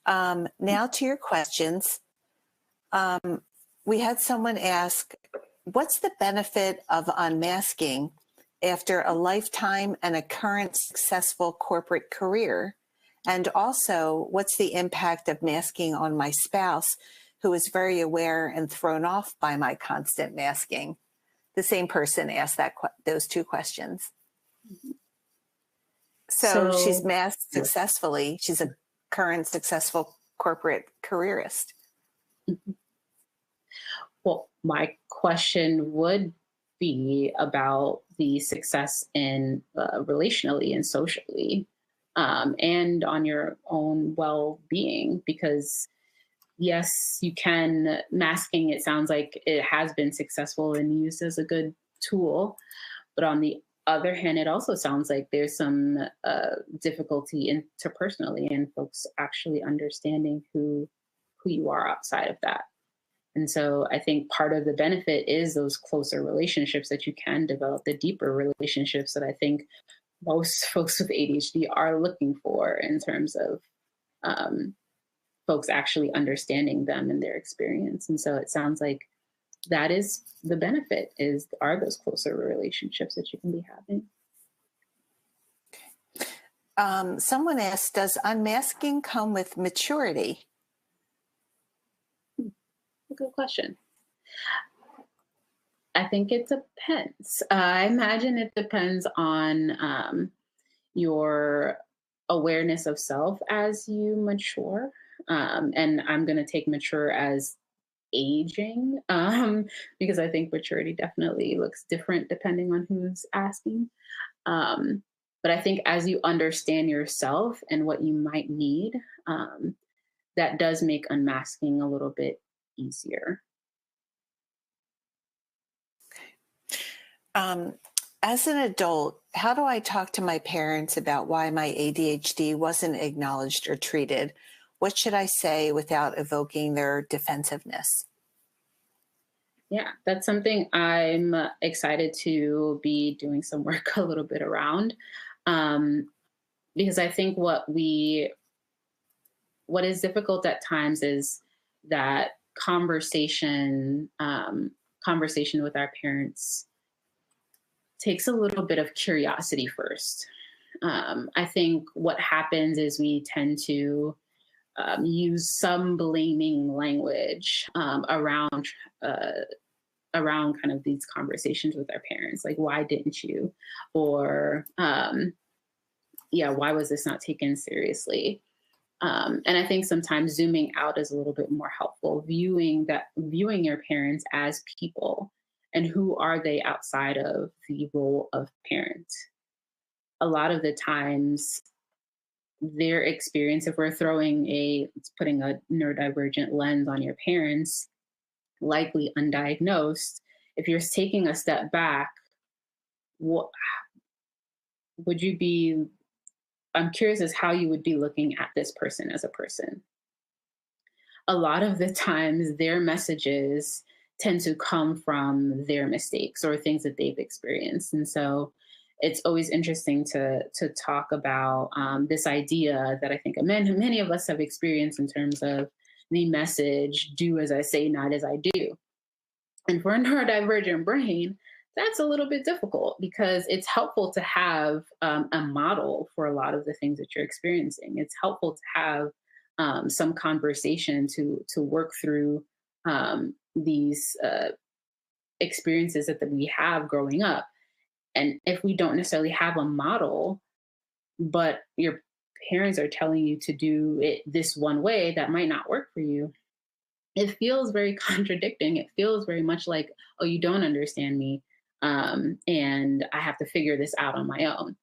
Now to your questions. We had someone ask, what's the benefit of unmasking after a lifetime and a current successful corporate career? And also, what's the impact of masking on my spouse, who is very aware and thrown off by my constant masking? The same person asked those two questions. So she's masked successfully. She's a current successful corporate careerist. Well, my question would be about the success in relationally and socially, and on your own well-being, because yes, you can. Masking, it sounds like it has been successful and used as a good tool, but on the other hand, it also sounds like there's some difficulty interpersonally in folks actually understanding who you are outside of that. And so I think part of the benefit is those closer relationships that you can develop, the deeper relationships that I think most folks with ADHD are looking for in terms of folks actually understanding them and their experience. And so it sounds like that is the benefit, are those closer relationships that you can be having. Someone asked, does unmasking come with maturity? Good question. I think it depends. I imagine it depends on your awareness of self as you mature. And I'm going to take mature as aging, because I think maturity definitely looks different depending on who's asking. But I think as you understand yourself and what you might need, that does make unmasking a little bit easier. As an adult, how do I talk to my parents about why my ADHD wasn't acknowledged or treated? What should I say without evoking their defensiveness? Yeah, that's something I'm excited to be doing some work a little bit around, because I think what is difficult at times is that conversation with our parents takes a little bit of curiosity first. I think what happens is we tend to use some blaming language around kind of these conversations with our parents, like, why didn't you? Or, why was this not taken seriously? And I think sometimes zooming out is a little bit more helpful, viewing your parents as people and who are they outside of the role of parent. A lot of the times their experience, if we're putting a neurodivergent lens on your parents, likely undiagnosed, if you're taking a step back, what would you be? I'm curious as how you would be looking at this person as a person. A lot of the times their messages tend to come from their mistakes or things that they've experienced. And so it's always interesting to talk about this idea that I think many of us have experienced in terms of the message, do as I say, not as I do. And for a neurodivergent brain, that's a little bit difficult because it's helpful to have a model for a lot of the things that you're experiencing. It's helpful to have some conversation to work through these experiences that we have growing up. And if we don't necessarily have a model, but your parents are telling you to do it this one way that might not work for you, it feels very contradicting. It feels very much like, oh, you don't understand me. And I have to figure this out on my own.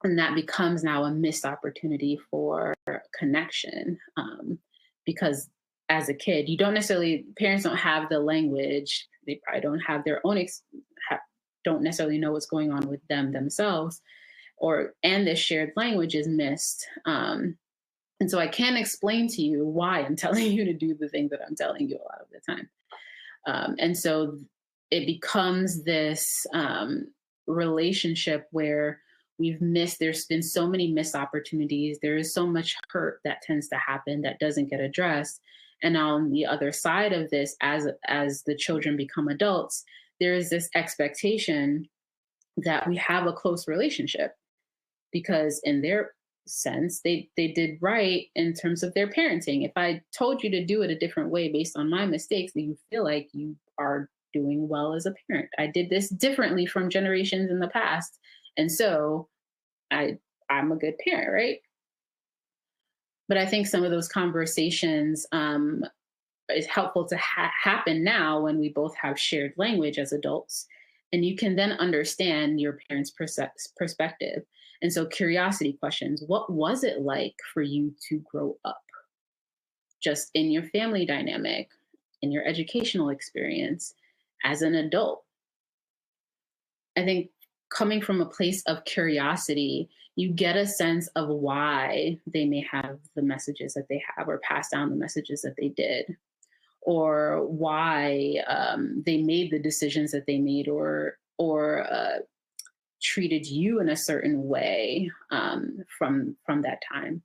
And that becomes now a missed opportunity for connection. Because as a kid, parents don't have the language. They probably don't have their own, don't necessarily know what's going on with themselves, and this shared language is missed. And so I can't explain to you why I'm telling you to do the thing that I'm telling you a lot of the time. And so it becomes this relationship where there's been so many missed opportunities. There is so much hurt that tends to happen that doesn't get addressed. And on the other side of this, as the children become adults, there is this expectation that we have a close relationship, because in their sense, they did right in terms of their parenting. If I told you to do it a different way based on my mistakes, then you feel like you are doing well as a parent. I did this differently from generations in the past, and so I'm a good parent, right? But I think some of those conversations is helpful to happen now when we both have shared language as adults, and you can then understand your parents' perspective. And so curiosity questions: what was it like for you to grow up, just in your family dynamic, in your educational experience, as an adult? I think coming from a place of curiosity, you get a sense of why they may have the messages that they have, or pass down the messages that they did, or why they made the decisions that they made, or treated you in a certain way from that time.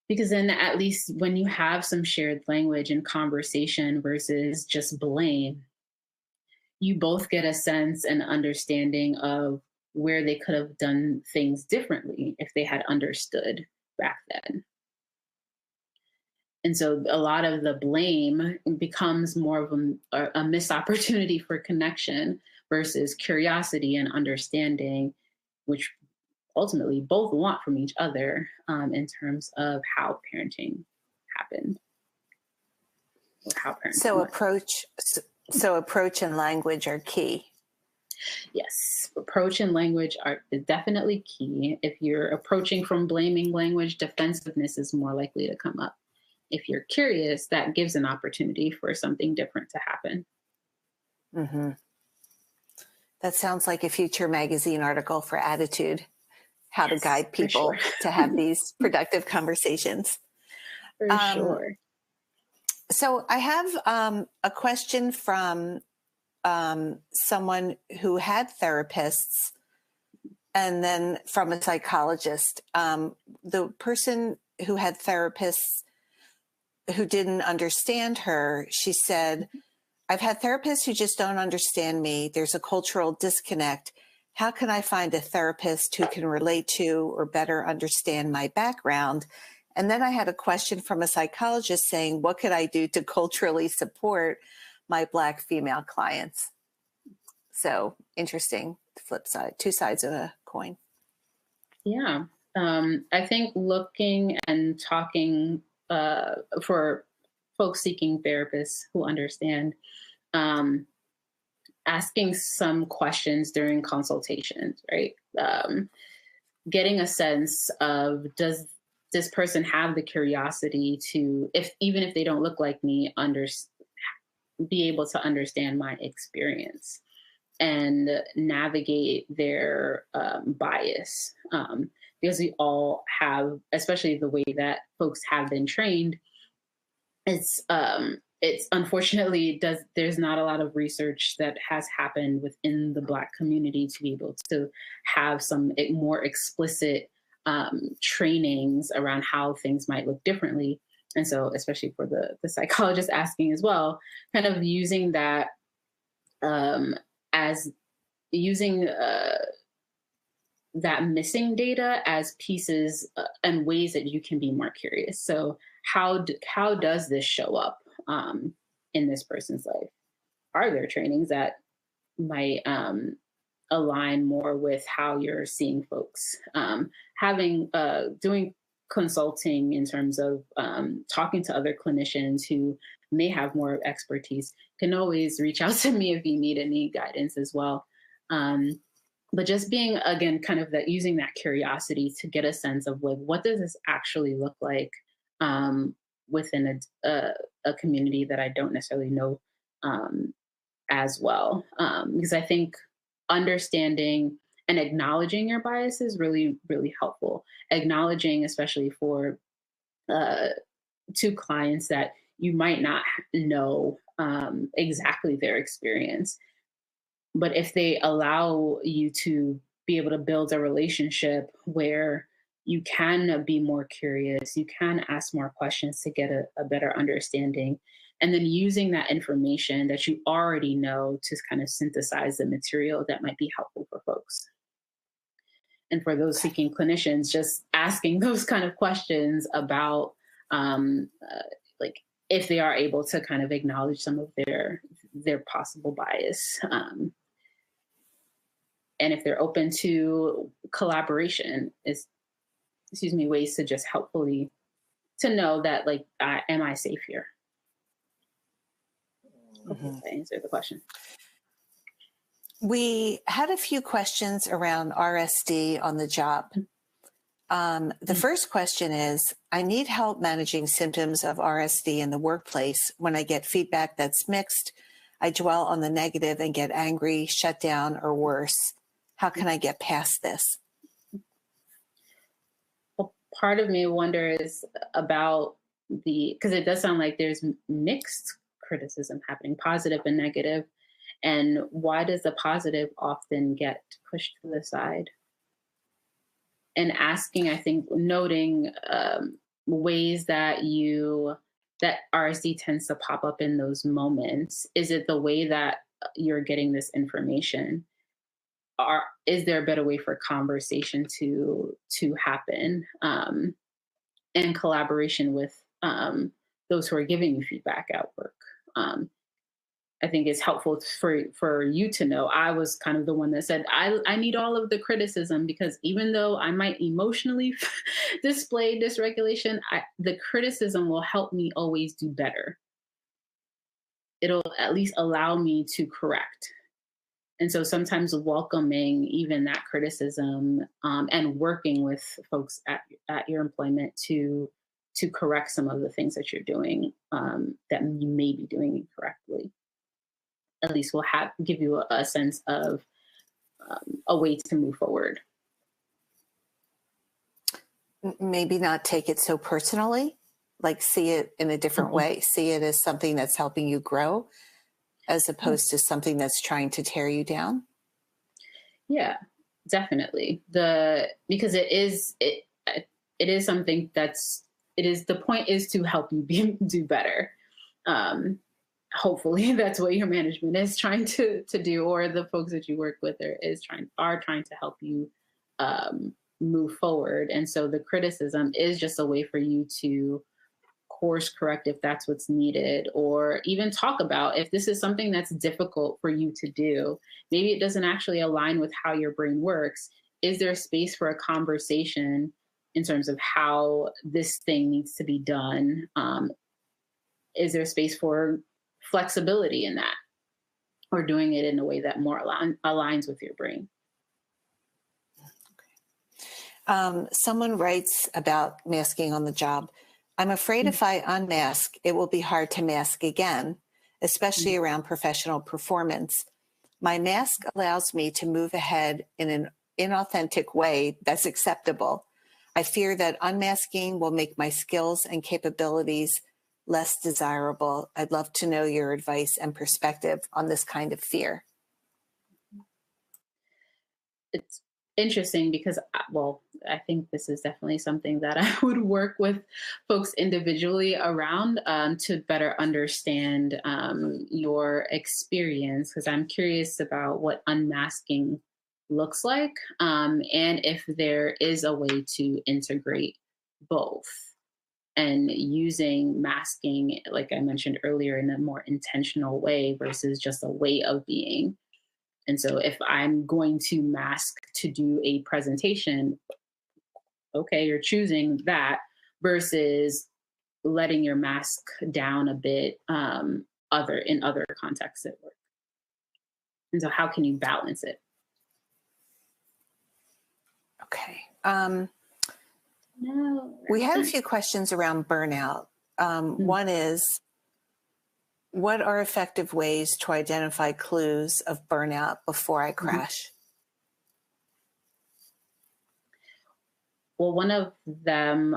Because then, at least when you have some shared language and conversation versus just blame, you both get a sense and understanding of where they could have done things differently if they had understood back then. And so a lot of the blame becomes more of a missed opportunity for connection versus curiosity and understanding, which ultimately both want from each other in terms of how parenting happened, or how parenting So approach and language are key. Yes, approach and language are definitely key. If you're approaching from blaming language, defensiveness is more likely to come up. If you're curious, that gives an opportunity for something different to happen. Mm-hmm. That sounds like a future magazine article for Attitude, how to guide people to have these productive conversations. For sure. So I have a question from someone who had therapists, and then from a psychologist. The person who had therapists who didn't understand her, she said, "I've had therapists who just don't understand me. There's a cultural disconnect. How can I find a therapist who can relate to or better understand my background?" And then I had a question from a psychologist saying, "What could I do to culturally support my Black female clients?" So interesting, flip side, two sides of a coin. Yeah. I think looking and talking for folks seeking therapists who understand, asking some questions during consultations, right? Getting a sense of, does this person have the curiosity to, even if they don't look like me, be able to understand my experience and navigate their bias. Because we all have, especially the way that folks have been trained, it's unfortunately there's not a lot of research that has happened within the Black community to be able to have some more explicit trainings around how things might look differently. And so, especially for the psychologist asking as well, kind of using that as using that missing data as pieces and ways that you can be more curious. So how does this show up in this person's life? Are there trainings that might align more with how you're seeing folks? Doing consulting in terms of talking to other clinicians who may have more expertise. Can always reach out to me if you need any guidance as well. But just being, again, kind of that, using that curiosity to get a sense of, like, what does this actually look like within a community that I don't necessarily know as well. Because I think understanding and acknowledging your bias is really, really helpful. Acknowledging, especially for to clients that you might not know exactly their experience. But if they allow you to be able to build a relationship where you can be more curious, you can ask more questions to get a better understanding, and then using that information that you already know to kind of synthesize the material that might be helpful for folks. And for those seeking clinicians, just asking those kind of questions about like if they are able to kind of acknowledge some of their possible bias, and if they're open to collaboration, ways to just helpfully to know that, like, am I safe here? Mm-hmm. I answered the question. We had a few questions around RSD on the job. The first question is, I need help managing symptoms of RSD in the workplace. When I get feedback that's mixed, I dwell on the negative and get angry, shut down, or worse. How can I get past this? Well, part of me wonders about because it does sound like there's mixed criticism happening, positive and negative. And why does the positive often get pushed to the side? And asking, I think, noting ways that RSD tends to pop up in those moments. Is it the way that you're getting this information? Is there a better way for conversation to happen, and collaboration with those who are giving you feedback at work? I think it's helpful for you to know. I was kind of the one that said, I need all of the criticism, because even though I might emotionally display dysregulation, the criticism will help me always do better. It'll at least allow me to correct. And so sometimes welcoming even that criticism, and working with folks at your employment to correct some of the things that you're doing, that you may be doing incorrectly, at least will give you a sense of a way to move forward. Maybe not take it so personally, like see it in a different way, see it as something that's helping you grow, as opposed to something that's trying to tear you down. Yeah, definitely. Because it is something the point is to help you do better. Hopefully that's what your management is trying to do, or the folks that you work with are trying to help you move forward. And so the criticism is just a way for you to course correct if that's what's needed, or even talk about if this is something that's difficult for you to do. Maybe it doesn't actually align with how your brain works. Is there space for a conversation in terms of how this thing needs to be done? Is there space for flexibility in that, or doing it in a way that more aligns with your brain? Someone writes about masking on the job. I'm afraid if I unmask, it will be hard to mask again, especially around professional performance. My mask allows me to move ahead in an inauthentic way that's acceptable. I fear that unmasking will make my skills and capabilities less desirable. I'd love to know your advice and perspective on this kind of fear. It's interesting because, I think this is definitely something that I would work with folks individually around, to better understand your experience, because I'm curious about what unmasking looks like, and if there is a way to integrate both, and using masking, like I mentioned earlier, in a more intentional way versus just a way of being. And so if I'm going to mask to do a presentation, okay, you're choosing that versus letting your mask down a bit, in other contexts at work. And so how can you balance it? Okay. We had a few questions around burnout. One is, what are effective ways to identify clues of burnout before I crash? Well, one of them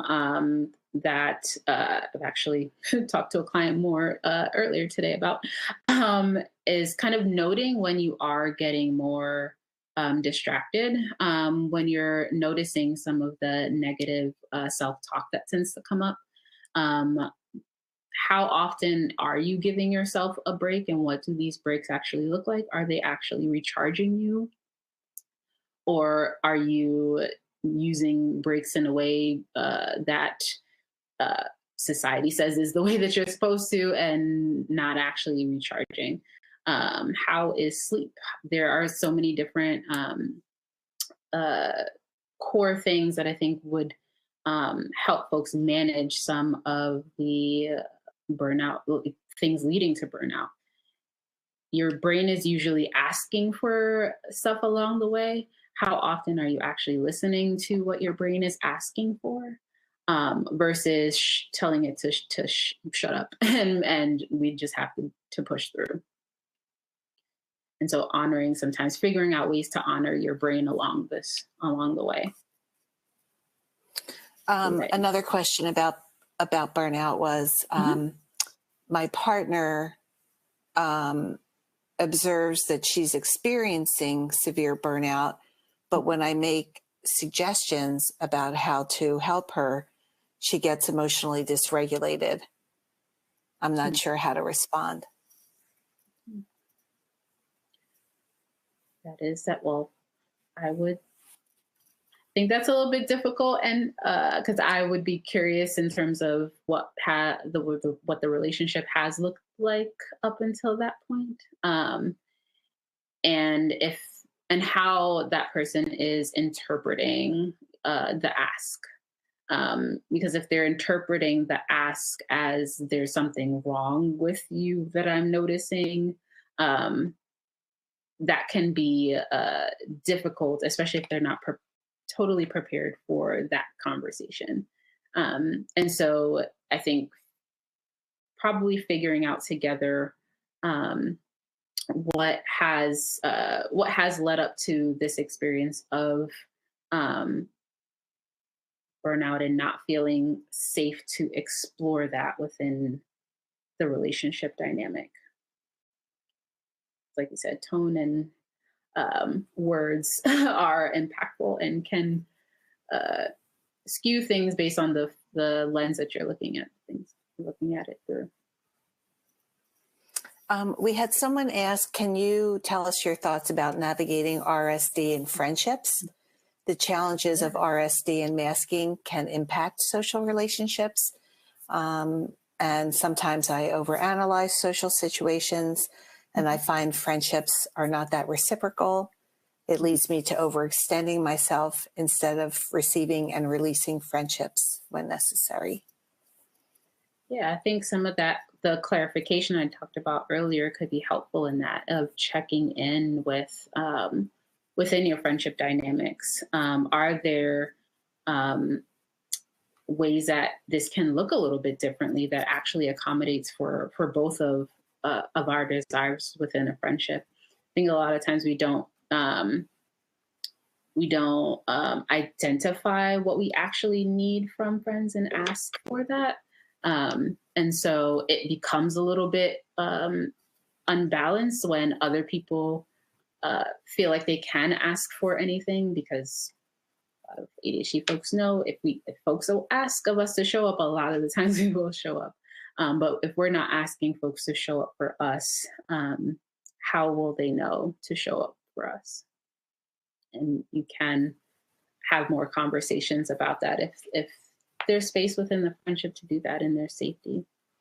that I've actually talked to a client more earlier today about, is kind of noting when you are getting more distracted, when you're noticing some of the negative self-talk that tends to come up. Um, how often are you giving yourself a break, and what do these breaks actually look like? Are they actually recharging you, or are you using breaks in a way that uh, society says is the way that you're supposed to, and not actually recharging? How is sleep? There are so many different uh, core things that I think would help folks manage some of the burnout, things leading to burnout. Your brain is usually asking for stuff along the way. How often are you actually listening to what your brain is asking for, versus telling it to shut up, and we just have to push through? And so honoring, sometimes figuring out ways to honor your brain along the way. Another question about burnout was, my partner observes that she's experiencing severe burnout, but when I make suggestions about how to help her, she gets emotionally dysregulated. I'm not sure how to respond. That is that. Well, I would think that's a little bit difficult, and because I would be curious in terms of what the relationship has looked like up until that point, and how that person is interpreting the ask. Because if they're interpreting the ask as there's something wrong with you that I'm noticing, that can be difficult, especially if they're not totally prepared for that conversation. And so I think probably figuring out together what has led up to this experience of burnout, and not feeling safe to explore that within the relationship dynamic. Like you said, tone and words are impactful and can skew things based on the lens that you're looking at it through. We had someone ask, can you tell us your thoughts about navigating RSD in friendships? The challenges of RSD and masking can impact social relationships. And sometimes I overanalyze social situations, and I find friendships are not that reciprocal. It leads me to overextending myself instead of receiving and releasing friendships when necessary. Yeah, I think some of that, the clarification I talked about earlier, could be helpful in that, of checking in with within your friendship dynamics. Are there ways that this can look a little bit differently that actually accommodates for both of our desires within a friendship? I think a lot of times we don't identify what we actually need from friends and ask for that. And so it becomes a little bit unbalanced when other people feel like they can ask for anything, because a lot of ADHD folks know if folks will ask of us to show up, a lot of the times we will show up. But if we're not asking folks to show up for us, how will they know to show up for us? And you can have more conversations about that if there's space within the friendship to do that in their safety.